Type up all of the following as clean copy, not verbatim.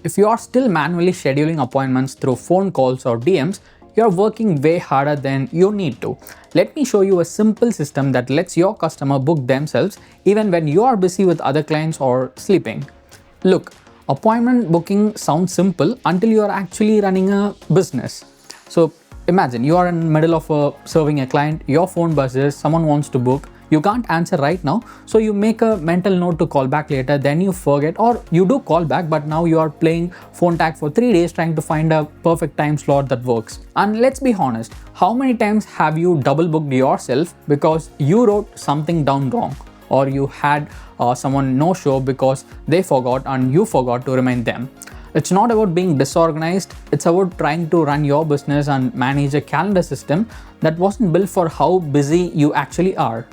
If you are still manually scheduling appointments through phone calls or DMs, you're working way harder than you need to. Let me show you a simple system that lets your customer book themselves even when you are busy with other clients or sleeping. Look, appointment booking sounds simple until you are actually running a business. So imagine you are in the middle of serving a client, your phone buzzes, someone wants to book, you can't answer right now, so you make a mental note to call back later, then you forget, or you do call back but now you are playing phone tag for 3 days trying to find a perfect time slot that works. And let's be honest, how many times have you double booked yourself because you wrote something down wrong, or you had someone no show because they forgot and you forgot to remind them? It's not about being disorganized, it's about trying to run your business and manage a calendar system that wasn't built for how busy you actually are.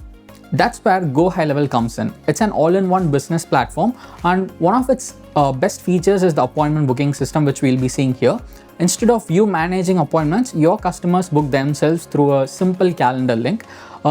That's where GoHighLevel comes in. It's an all-in-one business platform, and one of its best features is the appointment booking system, which we'll be seeing here. Instead of you managing appointments, your customers book themselves through a simple calendar link.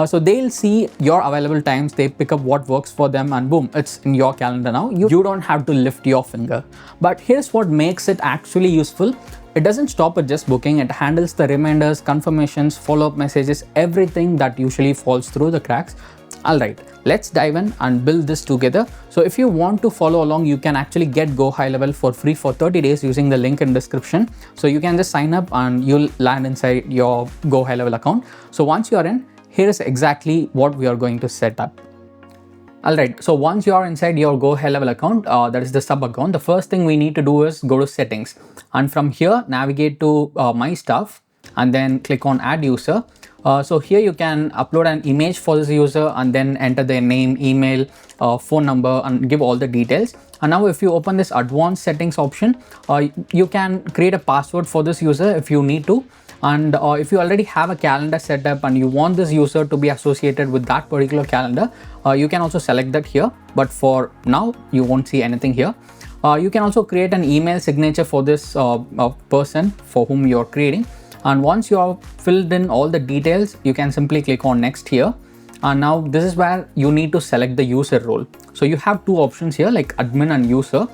So they'll see your available times, they pick up what works for them, and boom, it's in your calendar now. You don't have to lift your finger. But here's what makes it actually useful. It doesn't stop at just booking, it handles the reminders, confirmations, follow-up messages, everything that usually falls through the cracks. Alright, let's dive in and build this together. So if you want to follow along, you can actually get GoHighLevel for free for 30 days using the link in description. So you can just sign up and you'll land inside your GoHighLevel account. So once you're in, here is exactly what we are going to set up. Alright, so once you are inside your GoHighLevel account, that is the sub account, the first thing we need to do is go to settings. And from here, navigate to my stuff and then click on add user. So here you can upload an image for this user and then enter their name, email, phone number, and give all the details. And now if you open this advanced settings option, you can create a password for this user if you need to. And if you already have a calendar set up and you want this user to be associated with that particular calendar, you can also select that here. But for now, you won't see anything here. You can also create an email signature for this person for whom you're creating. And once you have filled in all the details, you can simply click on next here. And now this is where you need to select the user role. So you have two options here, like admin and user.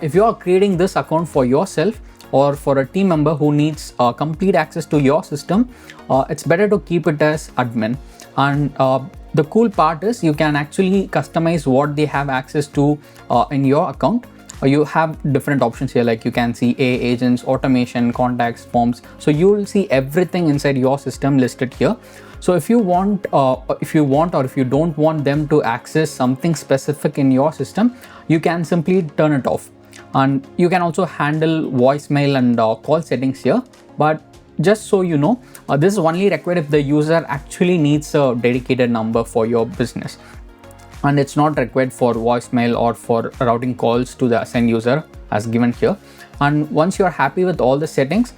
If you are creating this account for yourself or for a team member who needs complete access to your system, it's better to keep it as admin. And the cool part is you can actually customize what they have access to in your account. You have different options here, like you can see agents, automation, contacts, forms. So you will see everything inside your system listed here. So if you want or if you don't want them to access something specific in your system, you can simply turn it off. And you can also handle voicemail and call settings here. But just so you know, this is only required if the user actually needs a dedicated number for your business. And it's not required for voicemail or for routing calls to the assigned user as given here. And once you're happy with all the settings,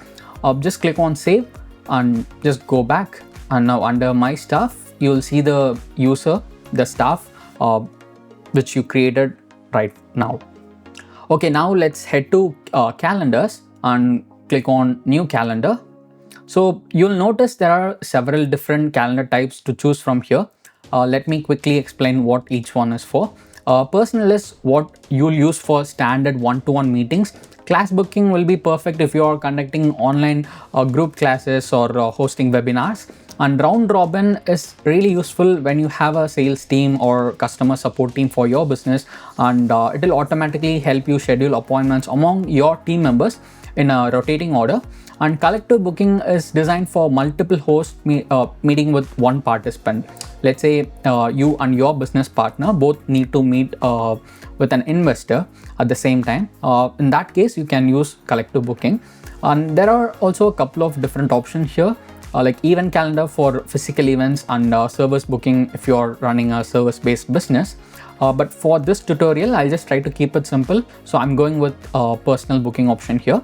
just click on save and just go back. And now under my stuff, you'll see the user, the staff, which you created right now. Okay, now let's head to calendars and click on new calendar. So you'll notice there are several different calendar types to choose from here. Let me quickly explain what each one is for. Personal is what you'll use for standard one-to-one meetings. Class booking will be perfect if you are conducting online group classes or hosting webinars. And round robin is really useful when you have a sales team or customer support team for your business, and it will automatically help you schedule appointments among your team members in a rotating order. And collective booking is designed for multiple hosts meeting with one participant. Let's say you and your business partner both need to meet with an investor at the same time. In that case, you can use collective booking. And there are also a couple of different options here, like event calendar for physical events and service booking if you're running a service-based business. But for this tutorial, I'll just try to keep it simple. So I'm going with personal booking option here.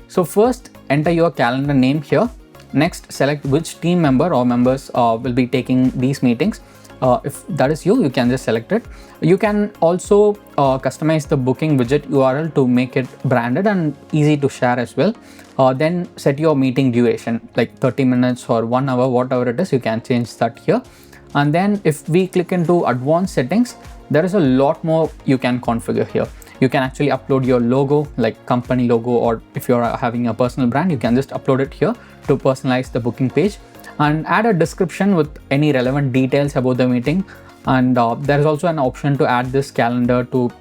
So first, enter your calendar name here. Next, select which team member or members will be taking these meetings. If that is you, you can just select it. You can also customize the booking widget URL to make it branded and easy to share as well. Then set your meeting duration, like 30 minutes or 1 hour, whatever it is, you can change that here. And then if we click into advanced settings, there is a lot more you can configure here. You can actually upload your logo, like company logo, or if you're having a personal brand, you can just upload it here to personalize the booking page, and add a description with any relevant details about the meeting. And there is also an option to add this calendar to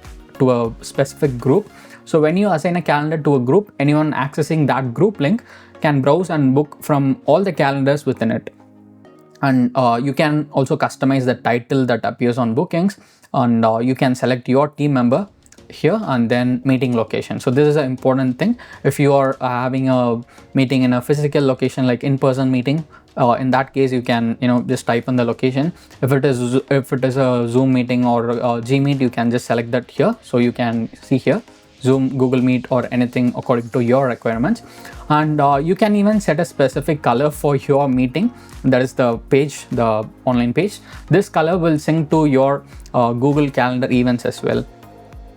a specific group. So when you assign a calendar to a group, anyone accessing that group link can browse and book from all the calendars within it. And you can also customize the title that appears on bookings, and you can select your team member here, and then meeting location. So this is an important thing. If you are having a meeting in a physical location, like in-person meeting, in that case you can just type in the location. If it is a Zoom meeting or Gmeet, you can just select that here. So you can see here Zoom, Google Meet, or anything according to your requirements. And you can even set a specific color for your meeting. That is the page, the online page. This color will sync to your Google Calendar events as well.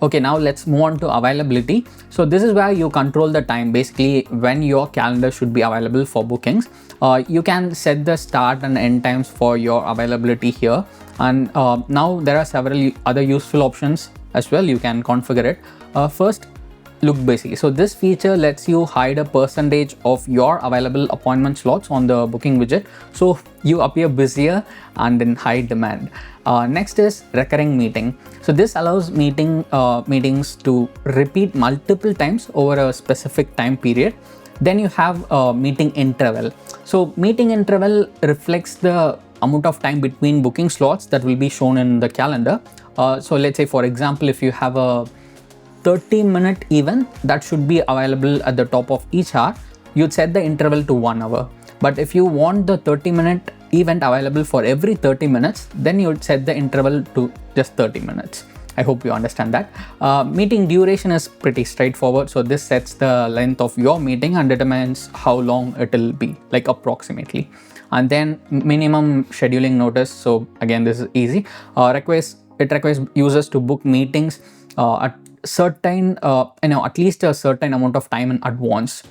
Okay, now let's move on to availability. So this is where you control the time, basically when your calendar should be available for bookings. You can set the start and end times for your availability here. And now there are several other useful options as well. You can configure it. First, look basic. So this feature lets you hide a percentage of your available appointment slots on the booking widget, so you appear busier and in high demand. Next is recurring meeting. So this allows meetings to repeat multiple times over a specific time period. Then you have a meeting interval. So meeting interval reflects the amount of time between booking slots that will be shown in the calendar. So let's say, for example, if you have a 30-minute event that should be available at the top of each hour, you'd set the interval to 1 hour. But if you want the 30-minute event available for every 30 minutes, then you'd set the interval to just 30 minutes. I hope you understand that. Meeting duration is pretty straightforward. So this sets the length of your meeting and determines how long it will be, like approximately. And then minimum scheduling notice. So again, this is easy. It requires users to book meetings at certain at least a certain amount of time in advance.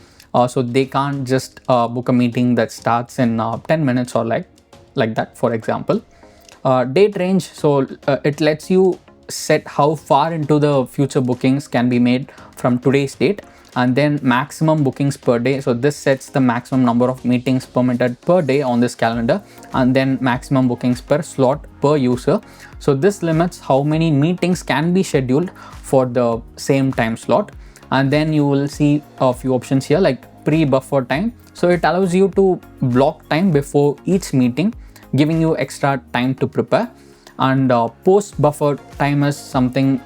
So they can't just book a meeting that starts in 10 minutes or like that, for example. Date range. So it lets you set how far into the future bookings can be made from today's date. And then maximum bookings per day. So this sets the maximum number of meetings permitted per day on this calendar, and then maximum bookings per slot per user. So this limits how many meetings can be scheduled for the same time slot. And then you will see a few options here, like pre-buffer time. So it allows you to block time before each meeting, giving you extra time to prepare. And post-buffer time is something,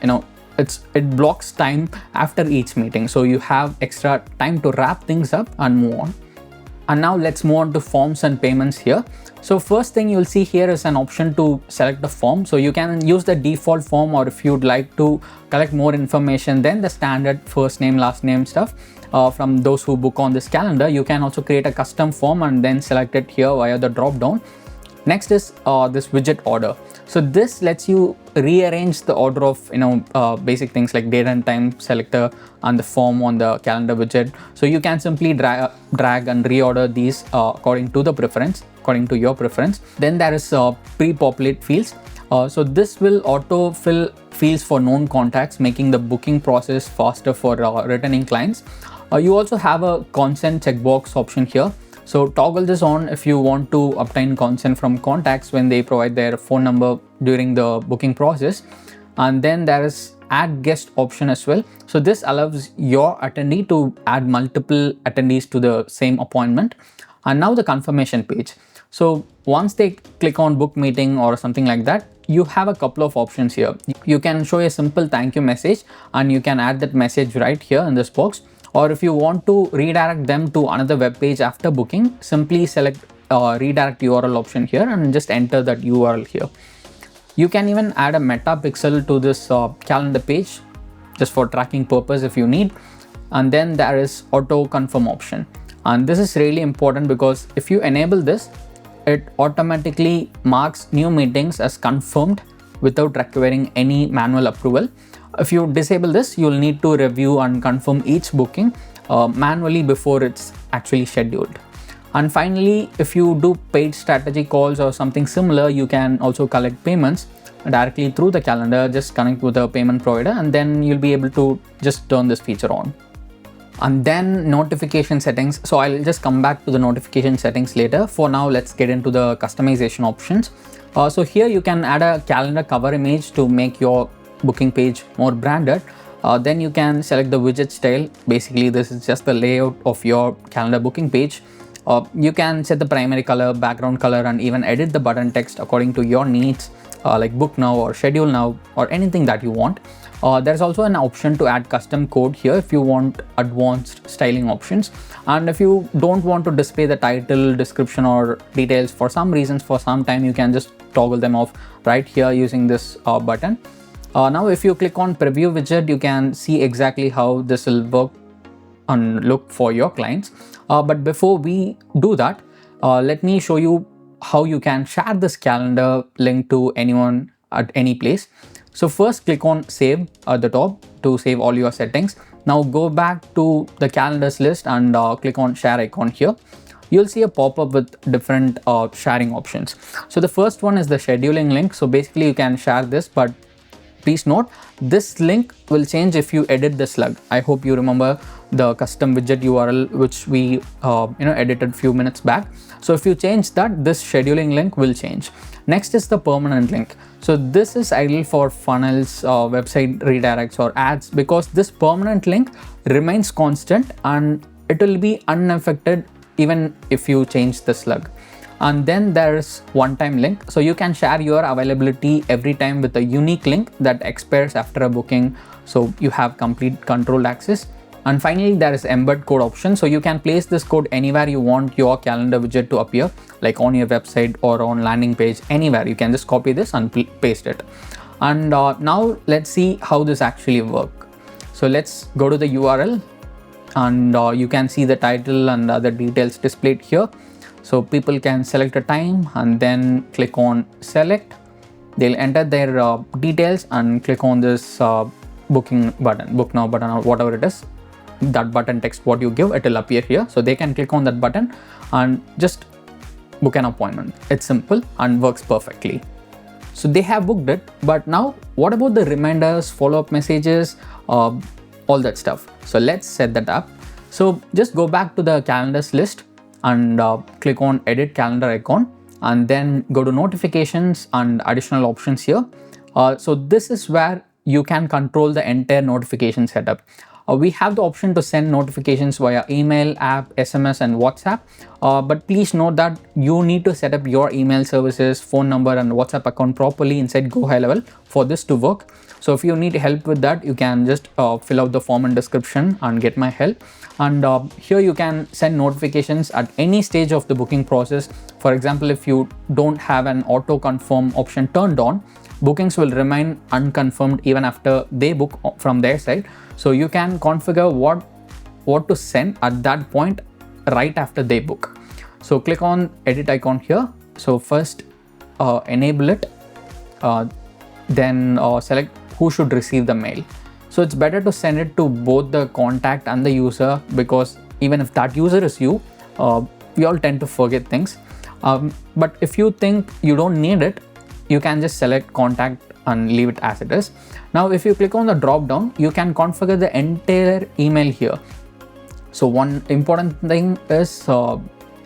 it blocks time after each meeting, so you have extra time to wrap things up and move on. And now let's move on to forms and payments here. So first thing you'll see here is an option to select the form. So you can use the default form, or if you'd like to collect more information than the standard first name, last name stuff from those who book on this calendar, you can also create a custom form and then select it here via the drop down. Next is this widget order. So this lets you rearrange the order of basic things like date and time selector and the form on the calendar widget. So you can simply drag and reorder these according to your preference. Then there is pre-populate fields. So this will auto-fill fields for known contacts, making the booking process faster for returning clients. You also have a consent checkbox option here. So toggle this on if you want to obtain consent from contacts when they provide their phone number during the booking process. And then there is add guest option as well. So this allows your attendee to add multiple attendees to the same appointment. And now the confirmation page. So once they click on book meeting or something like that, you have a couple of options here. You can show a simple thank you message, and you can add that message right here in this box. Or if you want to redirect them to another web page after booking, simply select redirect URL option here and just enter that URL here. You can even add a meta pixel to this calendar page just for tracking purpose if you need. And then there is auto confirm option. And this is really important because if you enable this, it automatically marks new meetings as confirmed without requiring any manual approval. If you disable this, you'll need to review and confirm each booking manually before it's actually scheduled. And finally, if you do paid strategy calls or something similar, you can also collect payments. directly through the calendar, just connect with the payment provider, and then you'll be able to just turn this feature on. And then notification settings. So I'll just come back to the notification settings later. For now, let's get into the customization options. So here you can add a calendar cover image to make your booking page more branded. Then you can select the widget style. Basically, this is just the layout of your calendar booking page. You can set the primary color, background color, and even edit the button text according to your needs, like book now or schedule now or anything that you want. There's also an option to add custom code here if you want advanced styling options. And if you don't want to display the title, description, or details for some reasons for some time, you can just toggle them off right here using this button. Now if you click on preview widget, you can see exactly how this will work and look for your clients. But before we do that, let me show you how you can share this calendar link to anyone at any place. So first click on save at the top to save all your settings. Now go back to the calendars list and click on share icon here. You'll see a pop-up with different sharing options. So the first one is the scheduling link. So basically you can share this, but please note this link will change if you edit the slug. I hope you remember the custom widget URL which we edited few minutes back. So if you change that, this scheduling link will change. Next is the permanent link. So this is ideal for funnels, website redirects, or ads, because this permanent link remains constant and it will be unaffected even if you change the slug. And then there's one-time link. So you can share your availability every time with a unique link that expires after a booking, so you have complete controlled access. And finally, there is embed code option. So you can place this code anywhere you want your calendar widget to appear, like on your website or on landing page, anywhere. You can just copy this and paste it. And now let's see how this actually works. So let's go to the URL, and you can see the title and other details displayed here. So people can select a time and then click on select. They'll enter their details and click on this booking button, book now button, or whatever it is. That button text what you give, it will appear here. So they can click on that button and just book an appointment. It's simple and works perfectly. So they have booked it, but now what about the reminders, follow-up messages, all that stuff? So let's set that up. So just go back to the calendars list and click on edit calendar icon, and then go to notifications and additional options here. So this is where you can control the entire notification setup. We have the option to send notifications via email, app, SMS, and WhatsApp. But please note that you need to set up your email services, phone number, and WhatsApp account properly inside GoHighLevel for this to work. So if you need help with that, you can just fill out the form in description and get my help. And here you can send notifications at any stage of the booking process. For example, if you don't have an auto confirm option turned on, bookings will remain unconfirmed even after they book from their side. So you can configure what to send at that point right after they book. So click on edit icon here. So first enable it, then select who should receive the mail. So it's better to send it to both the contact and the user, because even if that user is you, we all tend to forget things. But if you think you don't need it, you can just select contact and leave it as it is. Now if you click on the drop down, you can configure the entire email here. So one important thing is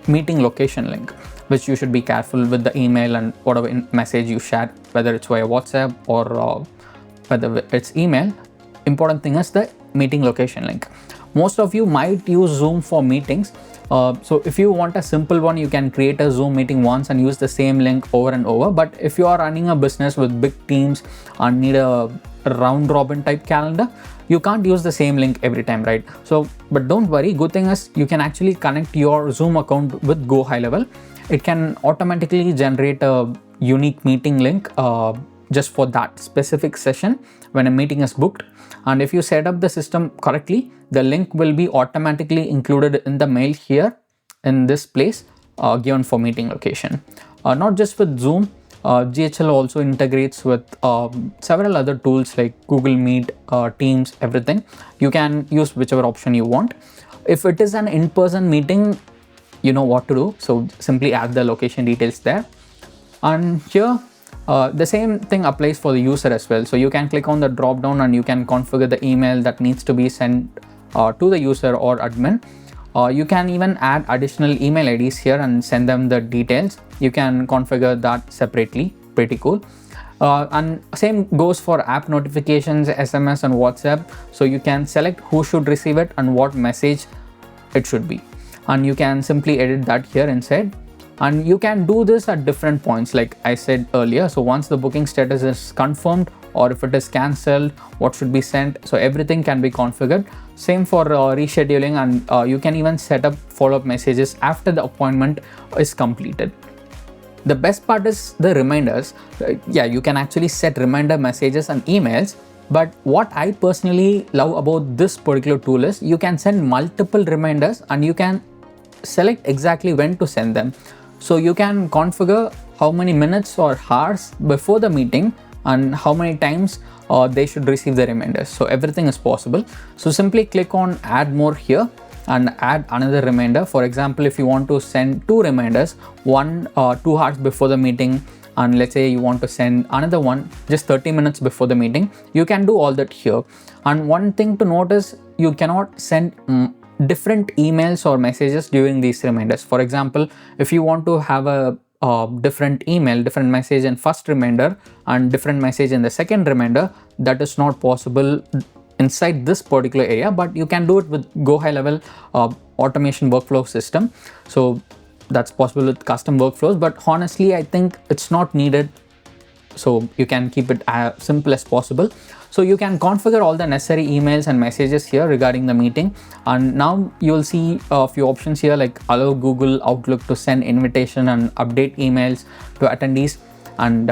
meeting location link, which you should be careful with the email and whatever message you share, whether it's via WhatsApp or whether it's email. Important thing is the meeting location link. Most of you might use Zoom for meetings. So if you want a simple one, you can create a Zoom meeting once and use the same link over and over. But if you are running a business with big teams and need a round robin type calendar, you can't use the same link every time, right? So, but don't worry, good thing is you can actually connect your Zoom account with GoHighLevel. It can automatically generate a unique meeting link just for that specific session when a meeting is booked. And if you set up the system correctly, the link will be automatically included in the mail here in this place given for meeting location. Not just with Zoom, GHL also integrates with several other tools like Google Meet, Teams, everything. You can use whichever option you want. If it is an in-person meeting, you know what to do. So simply add the location details there. And here The same thing applies for the user as well. So you can click on the drop down and you can configure the email that needs to be sent to the user or admin. You can even add additional email IDs here and send them the details. You can configure that separately. Pretty cool. And same goes for app notifications, SMS and WhatsApp. So you can select who should receive it and what message it should be. And you can simply edit that here inside. And you can do this at different points like I said earlier. So once the booking status is confirmed or if it is cancelled, what should be sent. So everything can be configured. Same for rescheduling, and you can even set up follow-up messages after the appointment is completed. The best part is the reminders. Yeah, you can actually set reminder messages and emails. But what I personally love about this particular tool is you can send multiple reminders and you can select exactly when to send them. So you can configure how many minutes or hours before the meeting and how many times they should receive the reminders. So everything is possible. So simply click on add more here and add another reminder. For example, if you want to send 2 reminders, one 2 hours before the meeting, and let's say you want to send another one just 30 minutes before the meeting, you can do all that here. And one thing to note is you cannot send different emails or messages during these reminders. For example, if you want to have a different email, different message in first reminder and different message in the second reminder, that is not possible inside this particular area, but you can do it with GoHighLevel automation workflow system. So that's possible with custom workflows, but honestly I think it's not needed. So you can keep it as simple as possible. So you can configure all the necessary emails and messages here regarding the meeting. And now you'll see a few options here like allow Google Outlook to send invitation and update emails to attendees, and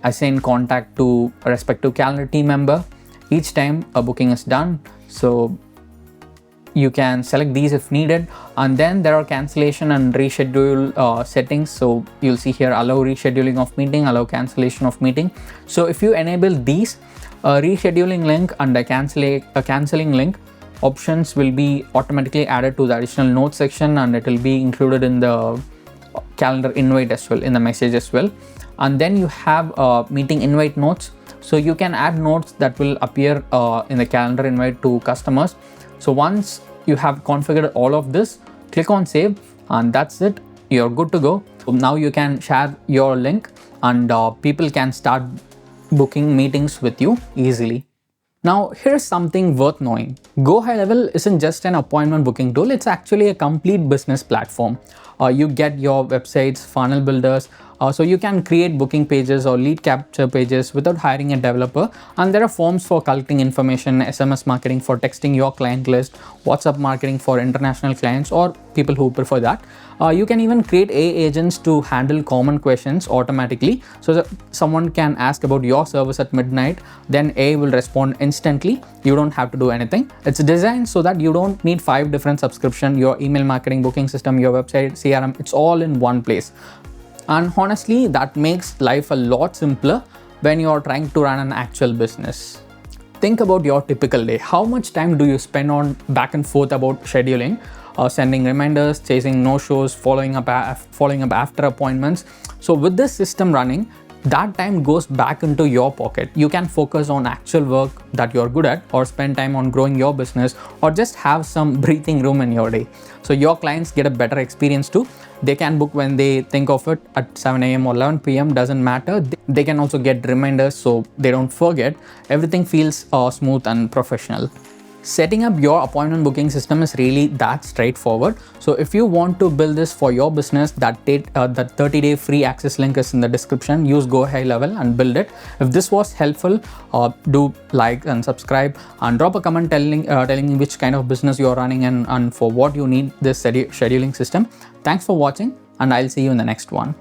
assign contact to a respective calendar team member each time a booking is done. So you can select these if needed. And then there are cancellation and reschedule settings. So you'll see here allow rescheduling of meeting, allow cancellation of meeting. So if you enable these, a rescheduling link and a cancelling link options will be automatically added to the additional notes section, and it will be included in the calendar invite as well, in the message as well. And then you have meeting invite notes. So you can add notes that will appear in the calendar invite to customers. So once you have configured all of this, click on save, and that's it. You're good to go. So now you can share your link and people can start booking meetings with you easily. Now here's something worth knowing. GoHighLevel isn't just an appointment booking tool, it's actually a complete business platform. You get your websites, funnel builders, so you can create booking pages or lead capture pages without hiring a developer. And there are forms for collecting information, SMS marketing for texting your client list, WhatsApp marketing for international clients or people who prefer that. You can even create AI agents to handle common questions automatically. So that someone can ask about your service at midnight, then AI will respond instantly. You don't have to do anything. It's designed so that you don't need 5 different subscriptions, your email marketing, booking system, your website, CRM, it's all in one place. And honestly, that makes life a lot simpler when you're trying to run an actual business. Think about your typical day. How much time do you spend on back and forth about scheduling, sending reminders, chasing no-shows, following up after appointments? So with this system running, that time goes back into your pocket. You can focus on actual work that you're good at, or spend time on growing your business, or just have some breathing room in your day. So your clients get a better experience too. They can book when they think of it at 7 a.m. or 11 p.m. doesn't matter. They can also get reminders so they don't forget. Everything feels smooth and professional. Setting up your appointment booking system is really that straightforward. So if you want to build this for your business, that 30-day free access link is in the description. Use GoHighLevel and build it. If this was helpful, do like and subscribe and drop a comment telling me which kind of business you're running and for what you need this scheduling system. Thanks for watching, and I'll see you in the next one.